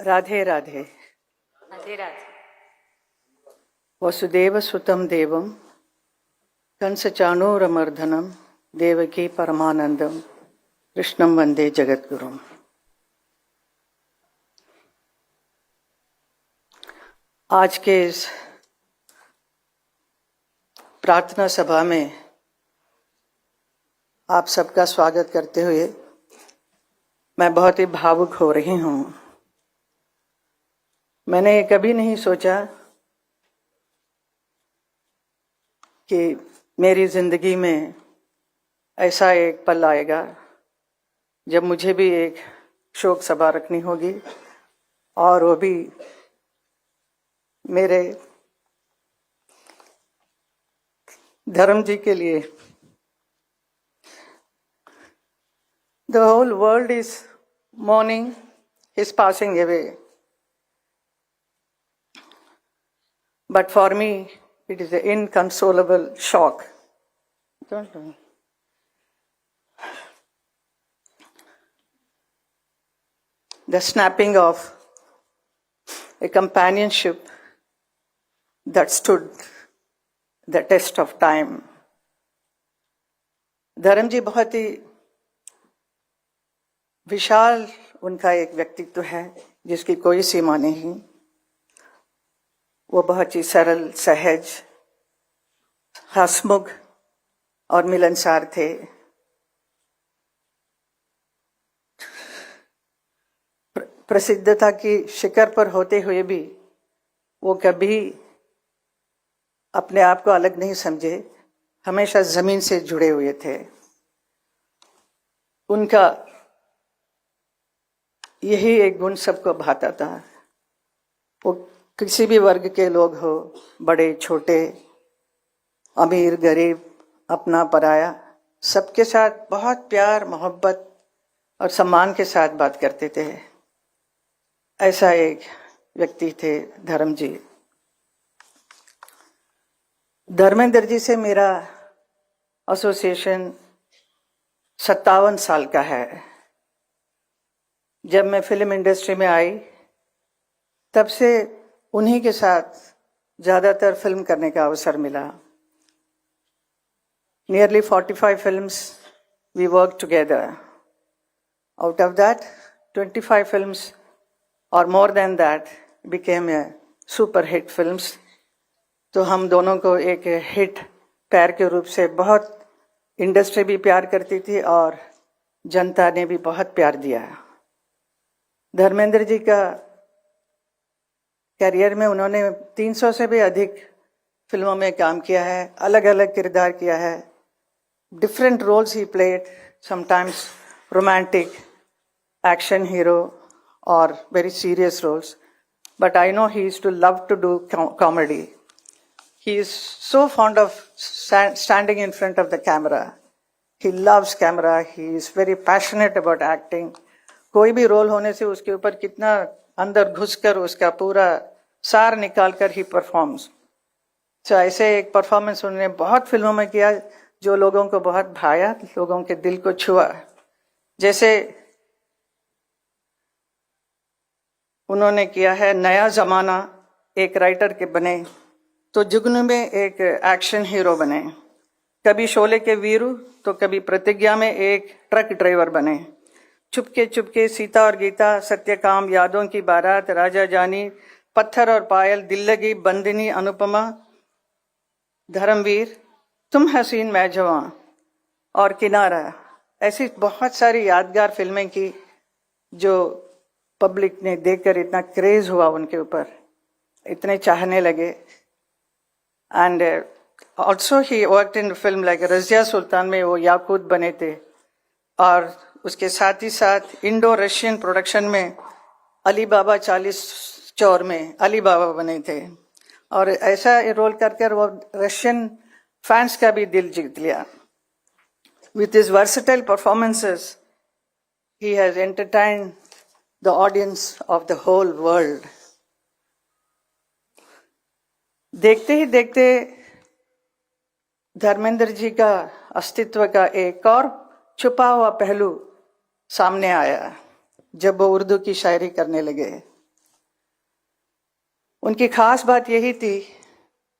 राधे राधे। राधे राधे। वसुदेव सुतं देवं कंसचाणूरमर्दनं देवकी परमानंदम कृष्णं वंदे जगद्गुरुम्। आज के इस प्रार्थना सभा में आप सबका स्वागत करते हुए मैं बहुत ही भावुक हो रही हूँ। मैंने कभी नहीं सोचा कि मेरी जिंदगी में ऐसा एक पल आएगा जब मुझे भी एक शोक सभा रखनी होगी, और वो भी मेरे धर्म जी के लिए। The whole world is mourning his passing away, but for me it is an inconsolable shock. Don't know. The snapping of a companionship that stood the test of time. धर्म जी बहुत ही विशाल उनका एक व्यक्तित्व है जिसकी कोई सीमा नहीं। वो बहुत ही सरल, सहज, हंसमुख और मिलनसार थे। प्रसिद्धता की शिखर पर होते हुए भी वो कभी अपने आप को अलग नहीं समझे, हमेशा जमीन से जुड़े हुए थे। उनका यही एक गुण सबको भाता था। वो किसी भी वर्ग के लोग हो, बड़े छोटे, अमीर गरीब, अपना पराया, सबके साथ बहुत प्यार, मोहब्बत और सम्मान के साथ बात करते थे। ऐसा एक व्यक्ति थे धर्म जी। धर्मेंद्र जी से मेरा एसोसिएशन 57 साल का है। जब मैं फिल्म इंडस्ट्री में आई तब से उन्हीं के साथ ज़्यादातर फिल्म करने का अवसर मिला। Nearly 45 films we worked together. Out of that, 25 films or more than that became a super hit films. तो हम दोनों को एक हिट पैर के रूप से बहुत इंडस्ट्री भी प्यार करती थी और जनता ने भी बहुत प्यार दिया। धर्मेंद्र जी का करियर में उन्होंने 300 से भी अधिक फिल्मों में काम किया है, अलग अलग किरदार किया है। Different roles he played, sometimes romantic, action hero और very serious roles, but I know he used to love to do comedy. He is so fond of standing in front of the camera. He loves camera. He is very passionate about acting. कोई भी role होने से उसके ऊपर कितना अंदर घुसकर उसका पूरा सार निकाल कर ही परफॉर्म्स। तो ऐसे एक परफॉर्मेंस उन्होंने बहुत फिल्मों में किया जो लोगों को बहुत भाया, लोगों के दिल को छुआ। जैसे उन्होंने किया है नया जमाना, एक राइटर के बने, तो जुगनू में एक एक्शन हीरो बने, कभी शोले के वीरू तो कभी प्रतिज्ञा में एक ट्रक ड्राइवर बने, चुपके चुपके सीता और गीता, सत्यकाम, यादों की बारात, राजा जानी, पत्थर और पायल, दिल लगी, बंदिनी, अनुपमा, धर्मवीर, तुम हसीन मैं जवां और किनारा। ऐसी बहुत सारी यादगार फिल्में की जो पब्लिक ने देखकर इतना क्रेज हुआ उनके ऊपर, इतने चाहने लगे। And also he worked in a film like Razia सुल्तान में वो याकूत बने थे, और उसके साथ ही साथ इंडो रशियन प्रोडक्शन में अली बाबा 40 चौर में अली बाबा बने थे, और ऐसा रोल कर वो रशियन फैंस का भी दिल जीत लिया। With his versatile performances, he has entertained the audience of the whole world. देखते ही देखते धर्मेंद्र जी का अस्तित्व का एक और छुपा हुआ पहलू सामने आया जब वो उर्दू की शायरी करने लगे। उनकी खास बात यही थी,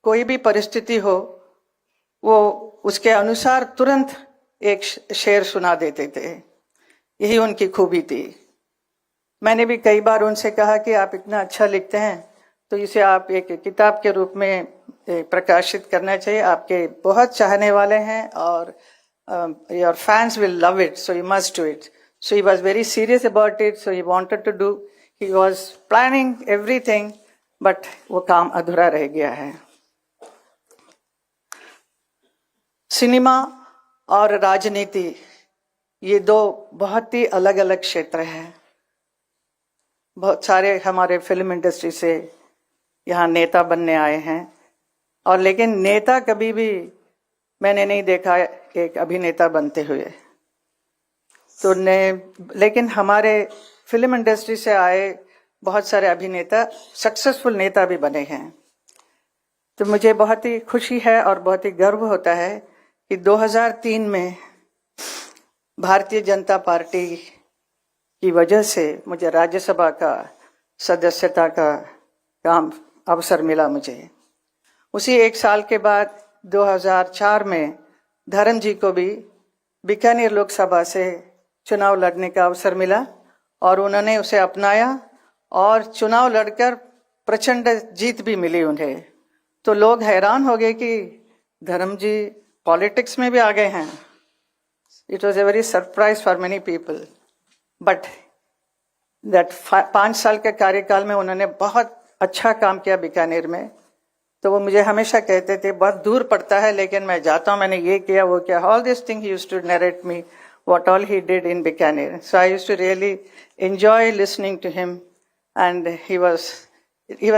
कोई भी परिस्थिति हो वो उसके अनुसार तुरंत एक शेर सुना देते थे। यही उनकी खूबी थी। मैंने भी कई बार उनसे कहा कि आप इतना अच्छा लिखते हैं तो इसे आप एक किताब के रूप में प्रकाशित करना चाहिए। आपके बहुत चाहने वाले हैं और your fans will love it, so you must do it. So he was very serious about it, so he wanted to do, he was planning everything, but वो काम अधूरा रह गया है। सिनेमा और राजनीति ये दो बहुत ही अलग अलग क्षेत्र हैं। बहुत सारे हमारे फिल्म इंडस्ट्री से यहाँ नेता बनने आए हैं, और लेकिन नेता कभी भी मैंने नहीं देखा एक अभिनेता बनते हुए। तो लेकिन हमारे फिल्म इंडस्ट्री से आए बहुत सारे अभिनेता सक्सेसफुल नेता भी बने हैं। तो मुझे बहुत ही खुशी है और बहुत ही गर्व होता है कि 2003 में भारतीय जनता पार्टी की वजह से मुझे राज्यसभा का सदस्यता का काम अवसर मिला। मुझे उसी एक साल के बाद 2004 में धर्म जी को भी बीकानेर लोकसभा से चुनाव लड़ने का अवसर मिला और उन्होंने उसे अपनाया और चुनाव लड़कर प्रचंड जीत भी मिली उन्हें। तो लोग हैरान हो गए कि धर्म जी पॉलिटिक्स में भी आ गए हैं। It was a very surprise for many people, but that 5 साल के कार्यकाल में उन्होंने बहुत अच्छा काम किया बीकानेर में। तो वो मुझे हमेशा कहते थे बहुत दूर पड़ता है लेकिन मैं जाता हूँ, मैंने ये किया वो किया। All this thing he used to narrate me what all he did in Bikaner. So I used to really enjoy listening to him, and he was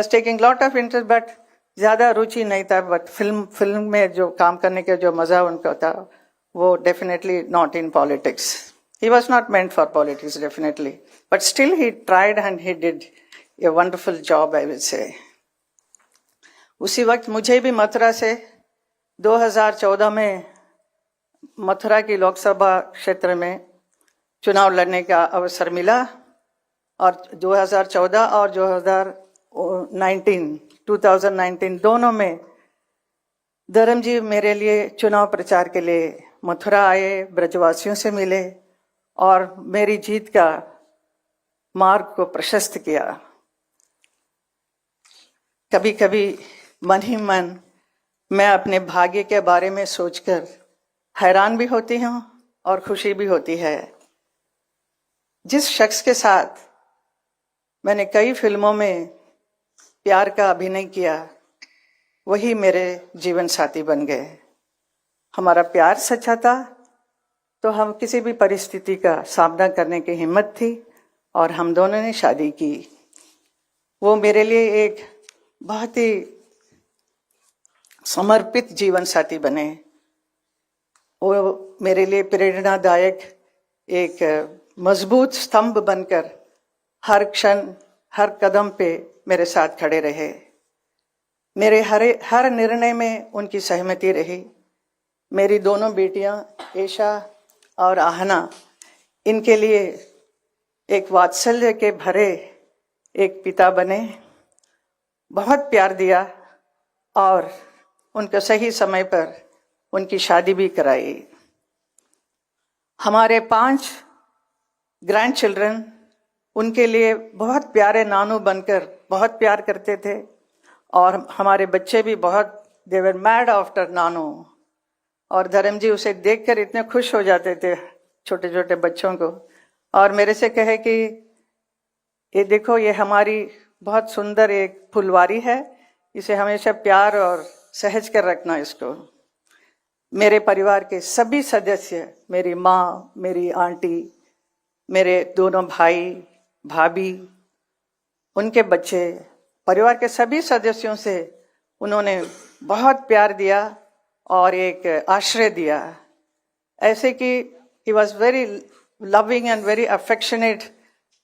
taking lot of interest, but ज़्यादा रुचि नहीं था। But film में जो काम करने का जो मज़ा उनका था वो definitely not in politics. He was not meant for politics definitely, but still he tried and he did a wonderful job, I will say. उसी वक्त मुझे भी मथुरा से 2014 में मथुरा की लोकसभा क्षेत्र में चुनाव लड़ने का अवसर मिला, और 2014 और 2019 दोनों में धर्म जी मेरे लिए चुनाव प्रचार के लिए मथुरा आए, ब्रजवासियों से मिले और मेरी जीत का मार्ग को प्रशस्त किया। कभी कभी मन ही मन मैं अपने भाग्य के बारे में सोचकर हैरान भी होती हूँ और खुशी भी होती है। जिस शख्स के साथ मैंने कई फिल्मों में प्यार का अभिनय किया वही मेरे जीवन साथी बन गए। हमारा प्यार सच्चा था तो हम किसी भी परिस्थिति का सामना करने की हिम्मत थी और हम दोनों ने शादी की। वो मेरे लिए एक बहुत ही समर्पित जीवन साथी बने। वो मेरे लिए प्रेरणादायक एक मजबूत स्तंभ बनकर हर क्षण हर कदम पे मेरे साथ खड़े रहे। मेरे हर निर्णय में उनकी सहमति रही। मेरी दोनों बेटियां ऐशा और आहना, इनके लिए एक वात्सल्य के भरे एक पिता बने, बहुत प्यार दिया और उनको सही समय पर उनकी शादी भी कराई। हमारे 5 ग्रैंड चिल्ड्रन उनके लिए बहुत प्यारे नानू बनकर बहुत प्यार करते थे, और हमारे बच्चे भी बहुत दे वर मैड आफ्टर नानू। और धर्म जी उसे देखकर इतने खुश हो जाते थे छोटे छोटे बच्चों को, और मेरे से कहे कि ये देखो ये हमारी बहुत सुंदर एक फुलवारी है, इसे हमेशा प्यार और सहज कर रखना इसको। मेरे परिवार के सभी सदस्य, मेरी माँ, मेरी आंटी, मेरे दोनों भाई भाभी, उनके बच्चे, परिवार के सभी सदस्यों से उन्होंने बहुत प्यार दिया और एक आश्रय दिया। ऐसे कि he was very loving and very affectionate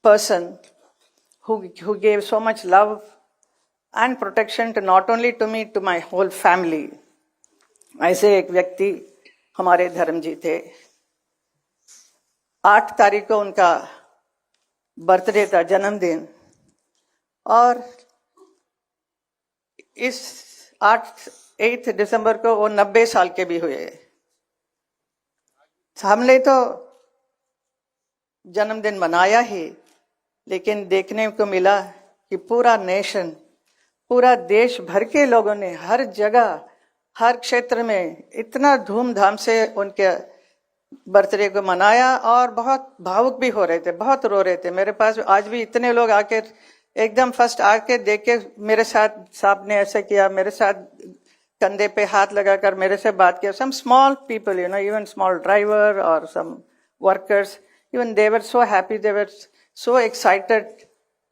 person who gave so much love and protection to not only to me, to my whole family. ऐसे एक व्यक्ति हमारे धर्म जी थे। 8 तारीख को उनका बर्थडे था, जन्मदिन, और इस 8 दिसंबर को वो 90 साल के भी हुए। हमने तो जन्मदिन मनाया ही, लेकिन देखने को मिला कि पूरा नेशन, पूरा देश भर के लोगों ने हर जगह, हर क्षेत्र में इतना धूमधाम से उनके बर्थडे को मनाया और बहुत भावुक भी हो रहे थे, बहुत रो रहे थे। मेरे पास आज भी इतने लोग आके एकदम फर्स्ट आके देख के मेरे साथ, साहब ने ऐसे किया, मेरे साथ कंधे पे हाथ लगाकर मेरे से बात किया। Some small people, you know, even small driver और some workers, even they were so happy, they were so excited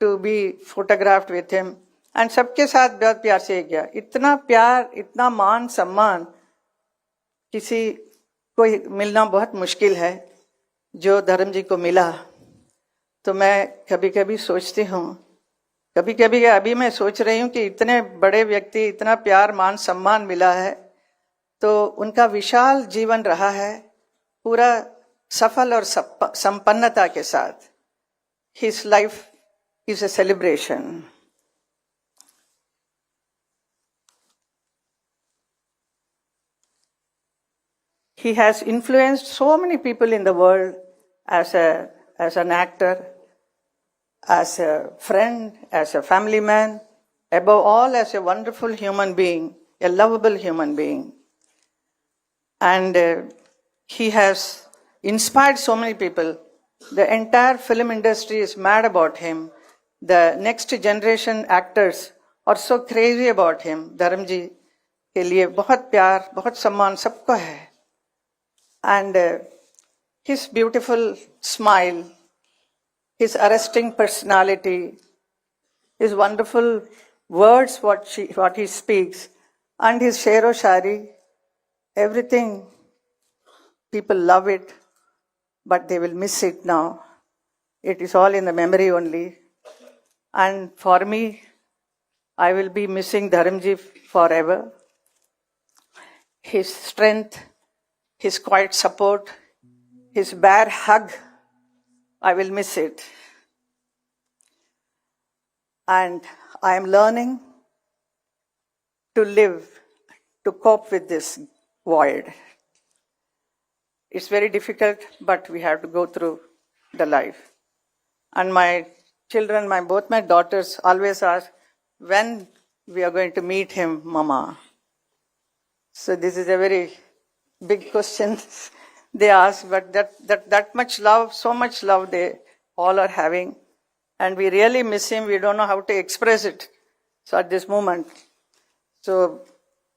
to be photographed with him, and सबके साथ बहुत प्यार से गया। इतना प्यार, इतना मान सम्मान किसी को मिलना बहुत मुश्किल है जो धर्म जी को मिला। तो मैं कभी कभी सोचती हूँ, कभी कभी अभी मैं सोच रही हूँ कि इतने बड़े व्यक्ति, इतना प्यार मान सम्मान मिला है, तो उनका विशाल जीवन रहा है, पूरा सफल और संपन्नता के साथ। His life is a celebration. He has influenced so many people in the world as an actor, as a friend, as a family man, above all as a wonderful human being, a lovable human being. And he has inspired so many people. The entire film industry is mad about him. The next generation actors are so crazy about him. धर्म जी के लिए बहुत प्यार, बहुत सम्मान सबको है. And his beautiful smile, his arresting personality, his wonderful words, what he speaks, and his shero-shari, everything, people love it. But they will miss it now. It is all in the memory only. And for me, I will be missing Dharamji forever. His strength, his quiet support, his bare hug, I will miss it. And I am learning to live, to cope with this void. It's very difficult, but we have to go through the life. And my children, both my daughters always ask, when we are going to meet him, Mama? So this is a very big question they ask, but that much love, so much love they all are having. And we really miss him. We don't know how to express it. So at this moment, so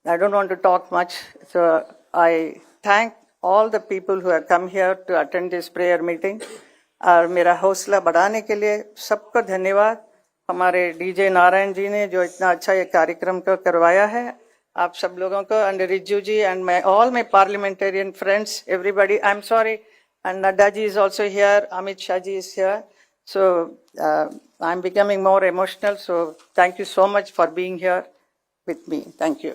I don't want to talk much. So I thank all the people who have come here to attend this prayer meeting. और मेरा हौसला बढ़ाने के लिए सबको धन्यवाद। हमारे DJ Narayan ji ने जो इतना अच्छा ये कार्यक्रम को करवाया है, आप सब लोगों को, and Rijiju ji and my all my parliamentarian friends, everybody, I am sorry, and Nadda ji is also here, Amit Shah ji is here, so I am becoming more emotional, so thank you so much for being here with me, thank you.